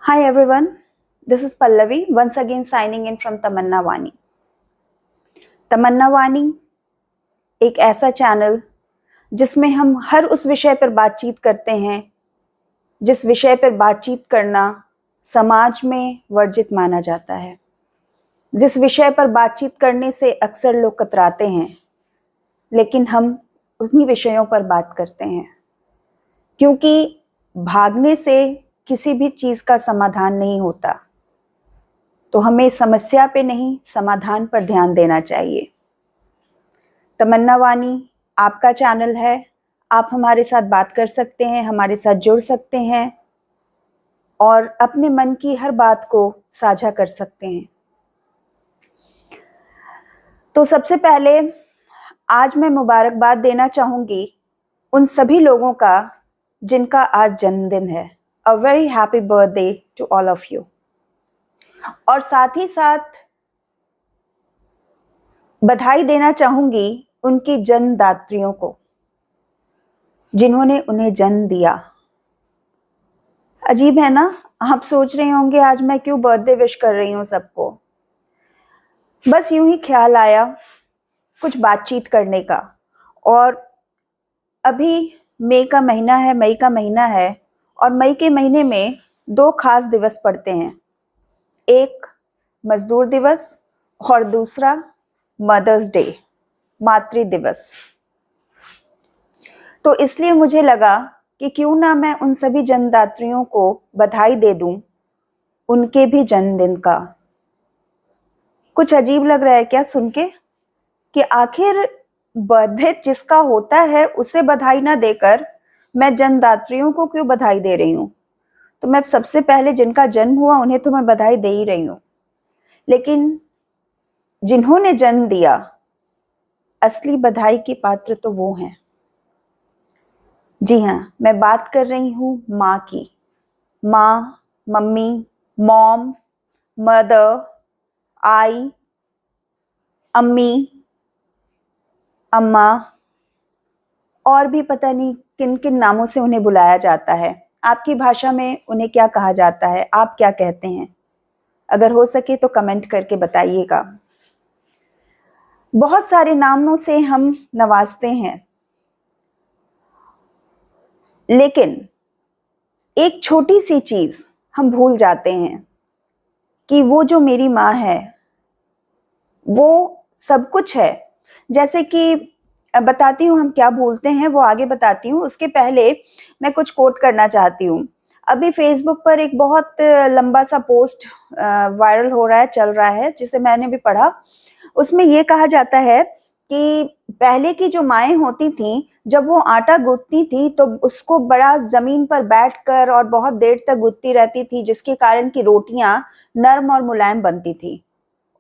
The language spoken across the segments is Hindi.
Hi everyone, this is Pallavi once again signing in from तमन्ना वानी। तमन्ना वानी एक ऐसा चैनल जिसमें हम हर उस विषय पर बातचीत करते हैं जिस विषय पर बातचीत करना समाज में वर्जित माना जाता है, जिस विषय पर बातचीत करने से अक्सर लोग कतराते हैं, लेकिन हम उन्हीं विषयों पर बात करते हैं क्योंकि भागने से किसी भी चीज़ का समाधान नहीं होता। तो हमें समस्या पे नहीं, समाधान पर ध्यान देना चाहिए। तमन्ना वानी आपका चैनल है, आप हमारे साथ बात कर सकते हैं, हमारे साथ जुड़ सकते हैं और अपने मन की हर बात को साझा कर सकते हैं। तो सबसे पहले आज मैं मुबारकबाद देना चाहूँगी उन सभी लोगों का जिनका आज जन्मदिन है। A very happy birthday to all of you। और साथ ही साथ बधाई देना चाहूंगी उनकी जन्मदात्रियों को जिन्होंने उन्हें जन्म दिया। अजीब है ना, आप सोच रहे होंगे आज मैं क्यों बर्थडे विश कर रही हूँ सबको। बस यूं ही ख्याल आया कुछ बातचीत करने का। और अभी मई का महीना है और मई के महीने में दो खास दिवस पड़ते हैं, एक मजदूर दिवस और दूसरा मदर्स डे, मातृ दिवस। तो इसलिए मुझे लगा कि क्यों ना मैं उन सभी जन्मदात्रियों को बधाई दे दूं उनके भी जन्मदिन का। कुछ अजीब लग रहा है क्या सुन के कि आखिर बर्थडे जिसका होता है उसे बधाई ना देकर मैं जन्मदात्रियों को क्यों बधाई दे रही हूँ। तो मैं सबसे पहले जिनका जन्म हुआ उन्हें तो मैं बधाई दे ही रही हूँ, लेकिन जिन्होंने जन्म दिया असली बधाई की पात्र तो वो हैं। जी हाँ, मैं बात कर रही हूँ माँ की। माँ, मम्मी, मॉम, मदर, आई, अम्मी, अम्मा और भी पता नहीं किन किन नामों से उन्हें बुलाया जाता है। आपकी भाषा में उन्हें क्या कहा जाता है, आप क्या कहते हैं? अगर हो सके तो कमेंट करके बताइएगा। बहुत सारे नामों से हम नवाजते हैं, लेकिन एक छोटी सी चीज हम भूल जाते हैं कि वो जो मेरी माँ है वो सब कुछ है। जैसे कि बताती हूँ हम क्या भूलते हैं, वो आगे बताती हूँ। उसके पहले मैं कुछ कोट करना चाहती हूँ। अभी फेसबुक पर एक बहुत लंबा सा पोस्ट वायरल हो रहा है, चल रहा है, जिसे मैंने भी पढ़ा। उसमें ये कहा जाता है कि पहले की जो माएँ होती थीं, जब वो आटा गूंथती थी तो उसको बड़ा जमीन पर बैठकर और बहुत देर तक गूंथती रहती थी, जिसके कारण की रोटियां नरम और मुलायम बनती थी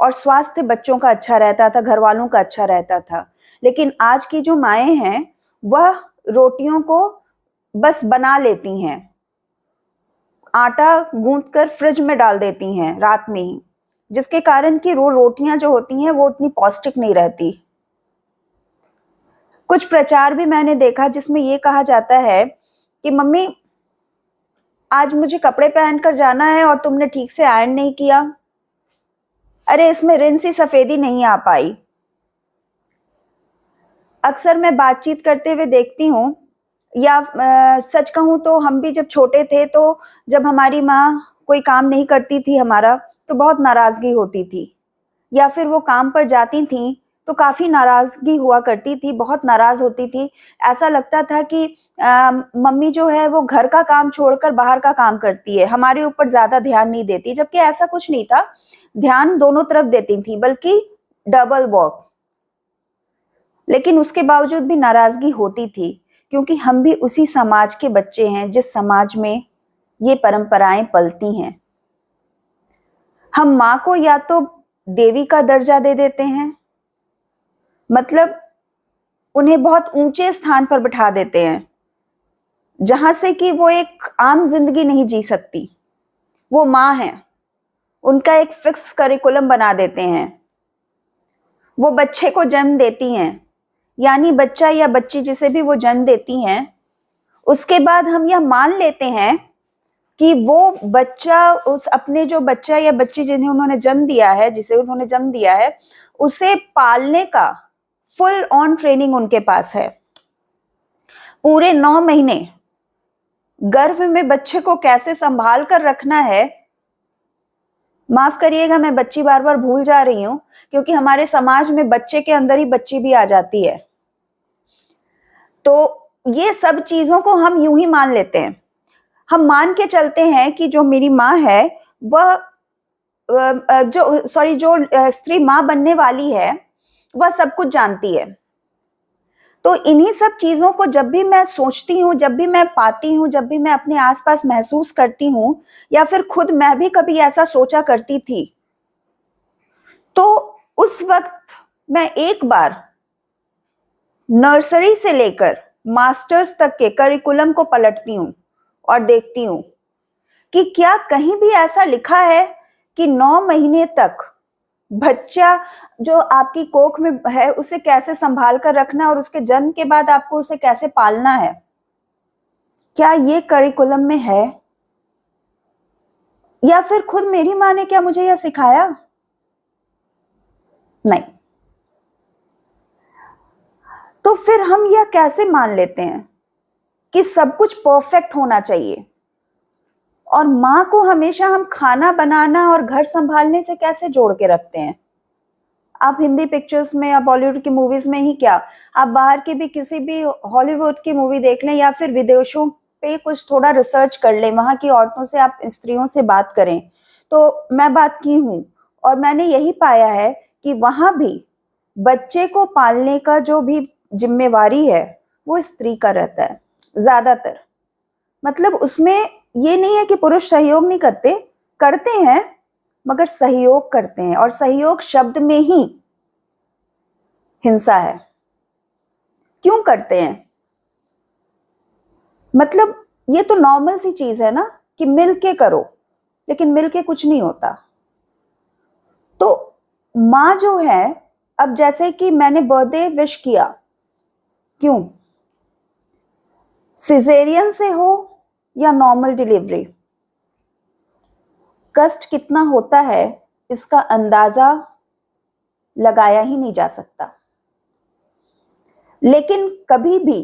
और स्वास्थ्य बच्चों का अच्छा रहता था, घर वालों का अच्छा रहता था। लेकिन आज की जो माएँ हैं वह रोटियों को बस बना लेती हैं, आटा गूंथकर फ्रिज में डाल देती हैं रात में ही, जिसके कारण कि रोटियां जो होती हैं वो उतनी पौष्टिक नहीं रहती। कुछ प्रचार भी मैंने देखा जिसमें ये कहा जाता है कि मम्मी आज मुझे कपड़े पहनकर जाना है और तुमने ठीक से आयरन नहीं किया। अरे इसमें रिन सी सफेदी नहीं आ पाई। अक्सर मैं बातचीत करते हुए देखती हूँ, या सच कहूँ तो हम भी जब छोटे थे तो जब हमारी माँ कोई काम नहीं करती थी हमारा तो बहुत नाराजगी होती थी, या फिर वो काम पर जाती थी तो काफी नाराजगी हुआ करती थी, बहुत नाराज होती थी। ऐसा लगता था कि मम्मी जो है वो घर का काम छोड़कर बाहर का काम करती है, हमारे ऊपर ज्यादा ध्यान नहीं देती, जबकि ऐसा कुछ नहीं था। ध्यान दोनों तरफ देती थी, बल्कि डबल वर्क। लेकिन उसके बावजूद भी नाराजगी होती थी, क्योंकि हम भी उसी समाज के बच्चे हैं जिस समाज में ये परंपराएं पलती हैं। हम माँ को या तो देवी का दर्जा दे देते हैं, मतलब उन्हें बहुत ऊंचे स्थान पर बिठा देते हैं जहां से कि वो एक आम जिंदगी नहीं जी सकती। वो माँ है, उनका एक फिक्स करिकुलम बना देते हैं। वो बच्चे को जन्म देती हैं, यानी बच्चा या बच्ची जिसे भी वो जन्म देती हैं, उसके बाद हम यह मान लेते हैं कि वो बच्चा उस अपने जो बच्चा या बच्ची जिन्हें उन्होंने जन्म दिया है, जिसे उन्होंने जन्म दिया है, उसे पालने का फुल ऑन ट्रेनिंग उनके पास है। पूरे 9 महीने गर्भ में बच्चे को कैसे संभाल कर रखना है, माफ करिएगा मैं बच्ची बार बार भूल जा रही हूं, क्योंकि हमारे समाज में बच्चे के अंदर ही बच्ची भी आ जाती है। तो ये सब चीजों को हम यूं ही मान लेते हैं। हम मान के चलते हैं कि जो मेरी माँ है वह जो स्त्री माँ बनने वाली है वह सब कुछ जानती है। तो इन्हीं सब चीजों को जब भी मैं सोचती हूँ, जब भी मैं पाती हूँ, जब भी मैं अपने आसपास महसूस करती हूँ, या फिर खुद मैं भी कभी ऐसा सोचा करती थी, तो उस वक्त मैं एक बार नर्सरी से लेकर मास्टर्स तक के करिकुलम को पलटती हूँ और देखती हूँ कि क्या कहीं भी ऐसा लिखा है कि 9 महीने तक बच्चा जो आपकी कोख में है उसे कैसे संभाल कर रखना और उसके जन्म के बाद आपको उसे कैसे पालना है। क्या ये करिकुलम में है? या फिर खुद मेरी माँ ने क्या मुझे यह सिखाया? नहीं। तो फिर हम यह कैसे मान लेते हैं कि सब कुछ परफेक्ट होना चाहिए, और माँ को हमेशा हम खाना बनाना और घर संभालने से कैसे जोड़ के रखते हैं? आप हिंदी पिक्चर्स में या बॉलीवुड की मूवीज में ही क्या, आप बाहर की भी किसी भी हॉलीवुड की मूवी देख लें या फिर विदेशों पे कुछ थोड़ा रिसर्च कर लें, वहां की औरतों से आप स्त्रियों से बात करें। तो मैं बात की हूँ और मैंने यही पाया है कि वहां भी बच्चे को पालने का जो भी जिम्मेवारी है वो स्त्री का रहता है ज्यादातर। मतलब उसमें ये नहीं है कि पुरुष सहयोग नहीं करते, करते हैं, मगर सहयोग करते हैं, और सहयोग शब्द में ही हिंसा है। क्यों करते हैं? मतलब ये तो नॉर्मल सी चीज है ना कि मिल के करो, लेकिन मिल के कुछ नहीं होता। तो माँ जो है, अब जैसे कि मैंने बर्थडे विश किया, क्यों? सिजेरियन से हो या नॉर्मल डिलीवरी, कष्ट कितना होता है इसका अंदाजा लगाया ही नहीं जा सकता। लेकिन कभी भी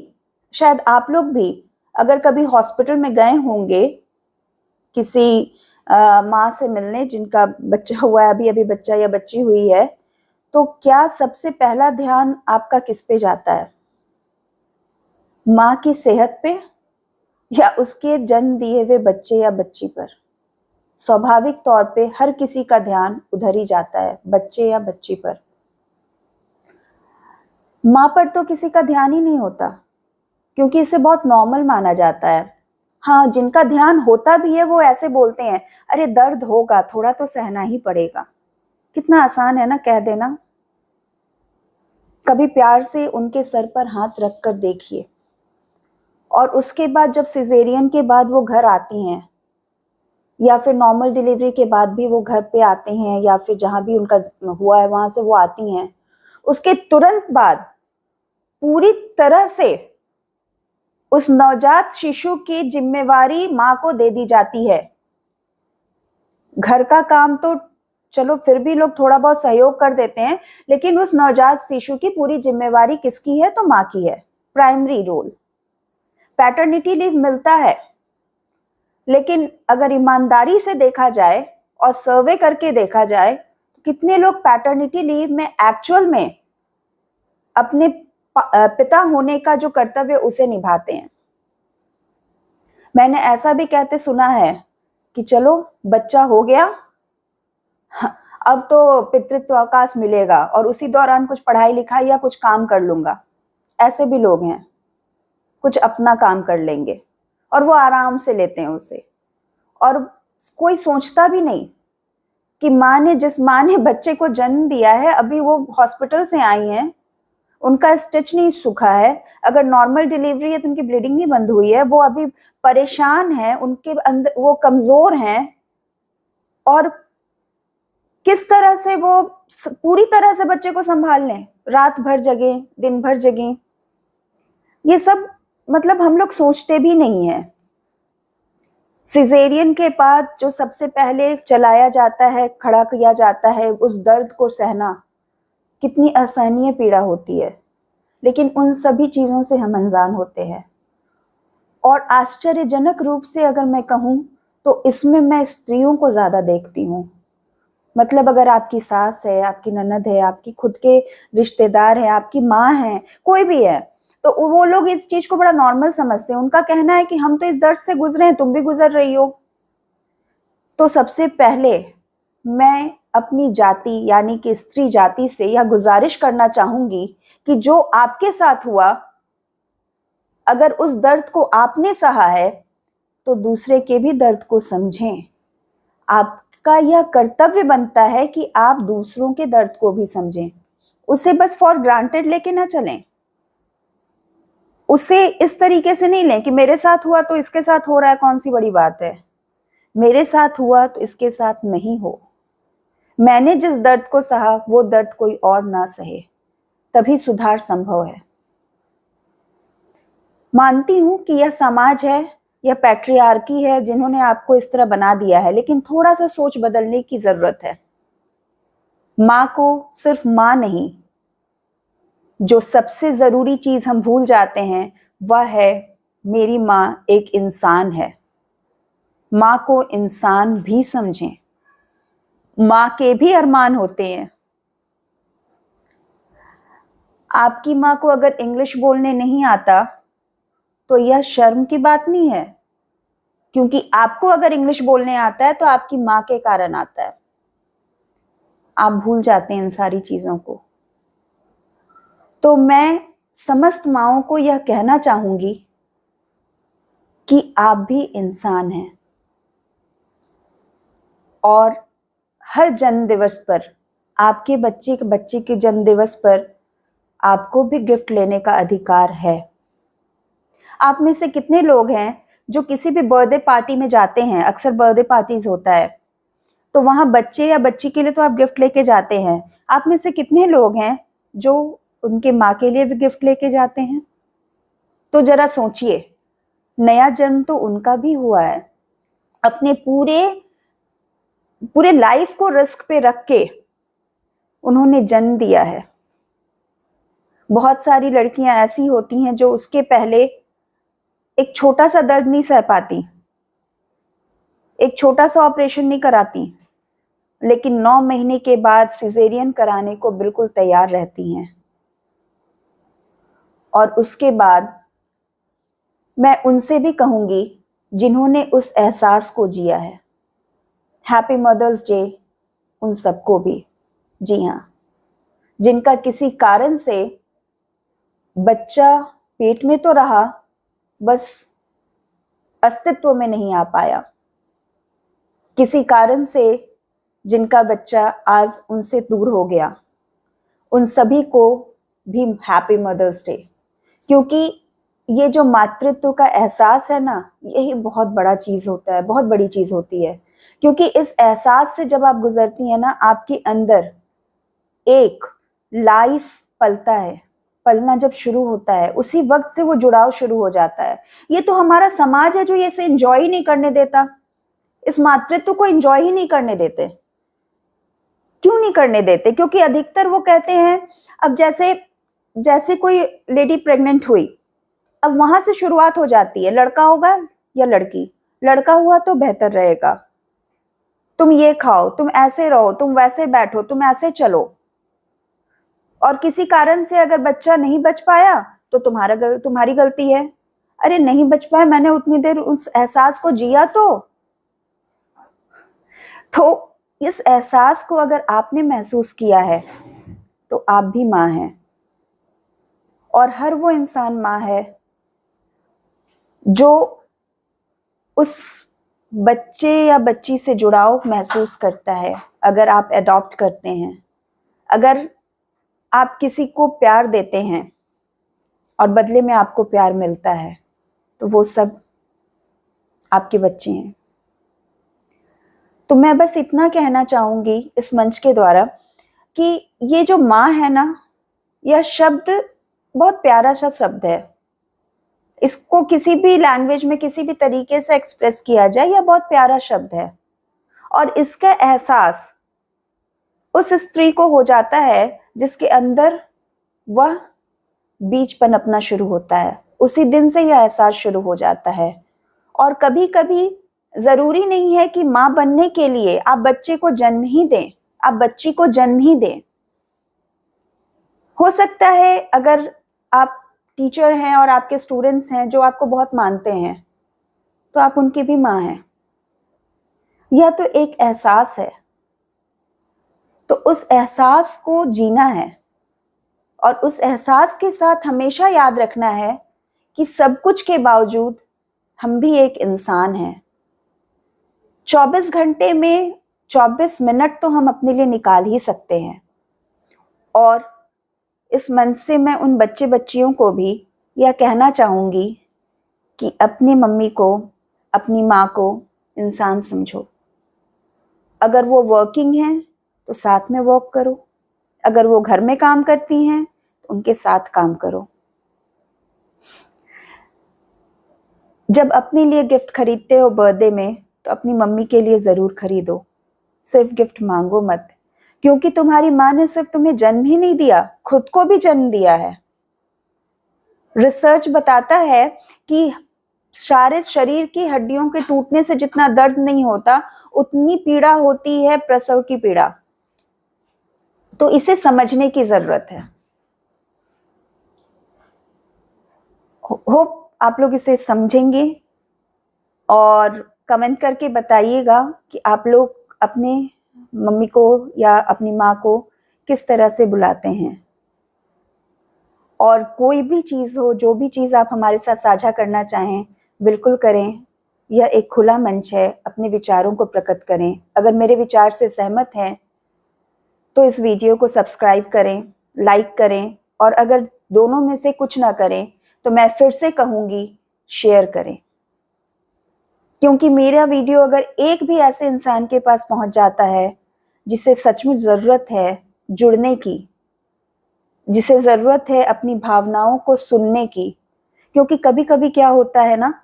शायद आप लोग भी अगर कभी हॉस्पिटल में गए होंगे किसी माँ से मिलने जिनका बच्चा हुआ है, अभी अभी बच्चा या बच्ची हुई है, तो क्या सबसे पहला ध्यान आपका किस पे जाता है? माँ की सेहत पे या उसके जन्म दिए हुए बच्चे या बच्ची पर? स्वाभाविक तौर पे हर किसी का ध्यान उधर ही जाता है, बच्चे या बच्ची पर। माँ पर तो किसी का ध्यान ही नहीं होता, क्योंकि इसे बहुत नॉर्मल माना जाता है। हाँ, जिनका ध्यान होता भी है वो ऐसे बोलते हैं, अरे दर्द होगा, थोड़ा तो सहना ही पड़ेगा। कितना आसान है ना कह देना। कभी प्यार से उनके सर पर हाथ रख कर देखिए, और उसके बाद जब सिजेरियन के बाद वो घर आती हैं, या फिर नॉर्मल डिलीवरी के बाद भी वो घर पे आते हैं, या फिर जहां भी उनका हुआ है वहां से वो आती हैं, उसके तुरंत बाद पूरी तरह से उस नवजात शिशु की जिम्मेवारी माँ को दे दी जाती है। घर का काम तो चलो फिर भी लोग थोड़ा बहुत सहयोग कर देते हैं, लेकिन उस नवजात शिशु की पूरी जिम्मेवारी किसकी है? तो माँ की है। Primary role. पैटर्निटी लीव मिलता है, लेकिन अगर ईमानदारी से देखा जाए और सर्वे करके देखा जाए तो कितने लोग पैटर्निटी लीव में एक्चुअल में अपने पिता होने का जो कर्तव्य उसे निभाते हैं। मैंने ऐसा भी कहते सुना है कि चलो बच्चा हो गया, अब तो पितृत्व अवकाश मिलेगा और उसी दौरान कुछ पढ़ाई लिखाई या कुछ काम कर लूंगा। ऐसे भी लोग हैं, कुछ अपना काम कर लेंगे और वो आराम से लेते हैं उसे, और कोई सोचता भी नहीं कि जिस माँ ने बच्चे को जन्म दिया है, अभी वो हॉस्पिटल से आई हैं, उनका स्टिच नहीं सूखा है, अगर नॉर्मल डिलीवरी है तो उनकी ब्लीडिंग नहीं बंद हुई है, वो अभी परेशान है, उनके अंदर वो कमजोर हैं, और किस तरह से वो पूरी तरह से बच्चे को संभाल लें, रात भर जगे, दिन भर जगे। ये सब मतलब हम लोग सोचते भी नहीं है। सिजेरियन के बाद जो सबसे पहले चलाया जाता है, खड़ा किया जाता है, उस दर्द को सहना कितनी असहनीय पीड़ा होती है, लेकिन उन सभी चीज़ों से हम अनजान होते हैं। और आश्चर्यजनक रूप से अगर मैं कहूँ तो इसमें मैं स्त्रियों को ज़्यादा देखती हूँ। मतलब अगर आपकी सास है, आपकी ननद है, आपकी खुद के रिश्तेदार हैं, आपकी माँ है, कोई भी है, तो वो लोग इस चीज़ को बड़ा नॉर्मल समझते हैं। उनका कहना है कि हम तो इस दर्द से गुजरे हैं, तुम भी गुजर रही हो। तो सबसे पहले मैं अपनी जाति यानी कि स्त्री जाति से यह गुजारिश करना चाहूंगी कि जो आपके साथ हुआ, अगर उस दर्द को आपने सहा है तो दूसरे के भी दर्द को समझें। आपका यह कर्तव्य बनता है कि आप दूसरों के दर्द को भी समझें। उसे बस फॉर ग्रांटेड लेके ना चलें। उसे इस तरीके से नहीं लें कि मेरे साथ हुआ तो इसके साथ हो रहा है, कौन सी बड़ी बात है। मेरे साथ हुआ तो इसके साथ नहीं हो। मैंने जिस दर्द को सहा वो दर्द कोई और ना सहे, तभी सुधार संभव है। मानती हूं कि यह समाज है, यह पैट्रियार्की है जिन्होंने आपको इस तरह बना दिया है, लेकिन थोड़ा सा सोच बदलने की जरूरत है। माँ को सिर्फ माँ नहीं, जो सबसे जरूरी चीज हम भूल जाते हैं वह है मेरी माँ एक इंसान है। माँ को इंसान भी समझें। माँ के भी अरमान होते हैं। आपकी माँ को अगर इंग्लिश बोलने नहीं आता तो यह शर्म की बात नहीं है, क्योंकि आपको अगर इंग्लिश बोलने आता है तो आपकी माँ के कारण आता है। आप भूल जाते हैं इन सारी चीजों को। तो मैं समस्त माँओं को यह कहना चाहूंगी कि आप भी इंसान हैं और हर जन्म दिवस पर, आपके बच्चे के जन्म दिवस पर आपको भी गिफ्ट लेने का अधिकार है। आप में से कितने लोग हैं जो किसी भी बर्थडे पार्टी में जाते हैं? अक्सर बर्थडे पार्टीज होता है तो वहां बच्चे या बच्ची के लिए तो आप गिफ्ट लेके जाते हैं। आप में से कितने लोग हैं जो उनके माँ के लिए भी गिफ्ट लेके जाते हैं? तो जरा सोचिए, नया जन्म तो उनका भी हुआ है। अपने पूरे पूरे लाइफ को रिस्क पे रख के उन्होंने जन्म दिया है। बहुत सारी लड़कियां ऐसी होती हैं जो उसके पहले एक छोटा सा दर्द नहीं सह पाती, एक छोटा सा ऑपरेशन नहीं कराती, लेकिन 9 महीने के बाद सिजेरियन कराने को बिल्कुल तैयार रहती हैं। और उसके बाद मैं उनसे भी कहूंगी जिन्होंने उस एहसास को जिया है, हैप्पी मदर्स डे उन सबको भी। जी हाँ, जिनका किसी कारण से बच्चा पेट में तो रहा, बस अस्तित्व में नहीं आ पाया। किसी कारण से जिनका बच्चा आज उनसे दूर हो गया, उन सभी को भी हैप्पी मदर्स डे। क्योंकि ये जो मातृत्व का एहसास है ना, यही बहुत बड़ा चीज होता है, बहुत बड़ी चीज होती है। क्योंकि इस एहसास से जब आप गुजरती हैं ना, आपके अंदर एक लाइफ पलता है। पलना जब शुरू होता है उसी वक्त से वो जुड़ाव शुरू हो जाता है। ये तो हमारा समाज है जो ये इसे एंजॉय ही नहीं करने देता, इस मातृत्व को एंजॉय ही नहीं करने देते। क्यों नहीं करने देते? क्योंकि अधिकतर वो कहते हैं, अब जैसे जैसे कोई लेडी प्रेग्नेंट हुई, अब वहां से शुरुआत हो जाती है, लड़का होगा या लड़की, लड़का हुआ तो बेहतर रहेगा, तुम ये खाओ, तुम ऐसे रहो, तुम वैसे बैठो, तुम ऐसे चलो। और किसी कारण से अगर बच्चा नहीं बच पाया तो तुम्हारी गलती है। अरे नहीं बच पाया, मैंने उतनी देर उस एहसास को जिया। तो इस एहसास को अगर आपने महसूस किया है तो आप भी माँ हैं। और हर वो इंसान माँ है जो उस बच्चे या बच्ची से जुड़ाव महसूस करता है। अगर आप अडॉप्ट करते हैं, अगर आप किसी को प्यार देते हैं और बदले में आपको प्यार मिलता है, तो वो सब आपके बच्चे हैं। तो मैं बस इतना कहना चाहूंगी इस मंच के द्वारा कि ये जो माँ है ना, यह शब्द बहुत प्यारा सा शब्द है। इसको किसी भी लैंग्वेज में किसी भी तरीके से एक्सप्रेस किया जाए, यह बहुत प्यारा शब्द है। और इसका एहसास उस स्त्री को हो जाता है जिसके अंदर वह बीज पनपना शुरू होता है। उसी दिन से यह एहसास शुरू हो जाता है। और कभी कभी जरूरी नहीं है कि माँ बनने के लिए आप बच्चे को जन्म ही दें, आप बच्ची को जन्म ही दें। हो सकता है अगर आप टीचर हैं और आपके स्टूडेंट्स हैं जो आपको बहुत मानते हैं, तो आप उनकी भी माँ हैं। यह तो एक एहसास है, तो उस एहसास को जीना है और उस एहसास के साथ हमेशा याद रखना है कि सब कुछ के बावजूद हम भी एक इंसान हैं। 24 घंटे में 24 मिनट तो हम अपने लिए निकाल ही सकते हैं। और इस मंच से मैं उन बच्चे बच्चियों को भी यह कहना चाहूँगी कि अपनी मम्मी को, अपनी माँ को इंसान समझो। अगर वो वर्किंग हैं तो साथ में वर्क करो, अगर वो घर में काम करती हैं तो उनके साथ काम करो। जब अपने लिए गिफ्ट खरीदते हो बर्थडे में, तो अपनी मम्मी के लिए ज़रूर खरीदो। सिर्फ गिफ्ट मांगो मत, क्योंकि तुम्हारी माँ ने सिर्फ तुम्हें जन्म ही नहीं दिया, खुद को भी जन्म दिया है। रिसर्च बताता है कि सारे शरीर की हड्डियों के टूटने से जितना दर्द नहीं होता, उतनी पीड़ा होती है प्रसव की पीड़ा। तो इसे समझने की जरूरत है। होप आप लोग इसे समझेंगे और कमेंट करके बताइएगा कि आप लोग अपने मम्मी को या अपनी माँ को किस तरह से बुलाते हैं। और कोई भी चीज़ हो, जो भी चीज़ आप हमारे साथ साझा करना चाहें, बिल्कुल करें। यह एक खुला मंच है, अपने विचारों को प्रकट करें। अगर मेरे विचार से सहमत हैं तो इस वीडियो को सब्सक्राइब करें, लाइक करें, और अगर दोनों में से कुछ ना करें तो मैं फिर से कहूँगी शेयर करें। क्योंकि मेरा वीडियो अगर एक भी ऐसे इंसान के पास पहुँच जाता है जिसे सचमुच ज़रूरत है जुड़ने की, जिसे ज़रूरत है अपनी भावनाओं को सुनने की, क्योंकि कभी कभी क्या होता है ना,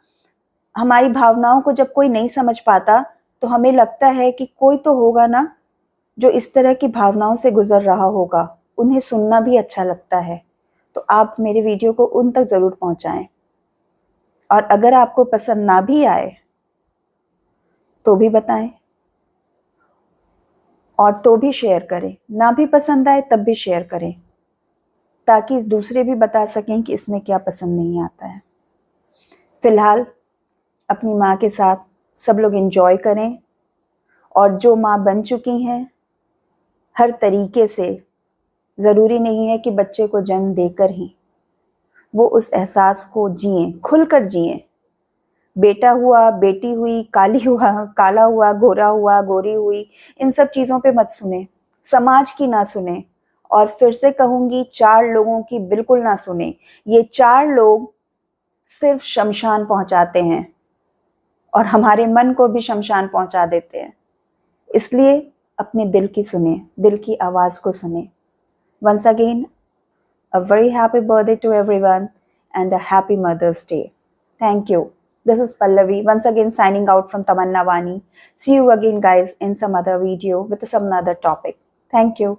हमारी भावनाओं को जब कोई नहीं समझ पाता तो हमें लगता है कि कोई तो होगा ना जो इस तरह की भावनाओं से गुजर रहा होगा, उन्हें सुनना भी अच्छा लगता है। तो आप मेरे वीडियो को उन तक ज़रूर पहुंचाएं। और अगर आपको पसंद ना भी आए तो भी बताएं, और तो भी शेयर करें। ना भी पसंद आए तब भी शेयर करें, ताकि दूसरे भी बता सकें कि इसमें क्या पसंद नहीं आता है। फिलहाल अपनी माँ के साथ सब लोग एंजॉय करें, और जो माँ बन चुकी हैं हर तरीके से, ज़रूरी नहीं है कि बच्चे को जन्म देकर ही, वो उस एहसास को जिएं, खुलकर जिएं। बेटा हुआ, बेटी हुई, काली हुआ, काला हुआ, गोरा हुआ, गोरी हुई, इन सब चीज़ों पे मत सुने, समाज की ना सुने। और फिर से कहूँगी, 4 लोगों की बिल्कुल ना सुने। ये 4 लोग सिर्फ शमशान पहुँचाते हैं और हमारे मन को भी शमशान पहुँचा देते हैं। इसलिए अपने दिल की सुने, दिल की आवाज़ को सुने। Once again, a very happy birthday to everyone and a happy Mother's Day. Thank you. This is Pallavi, once again signing out from Tamanna Vani. See you again guys in some other video with some other topic. Thank you.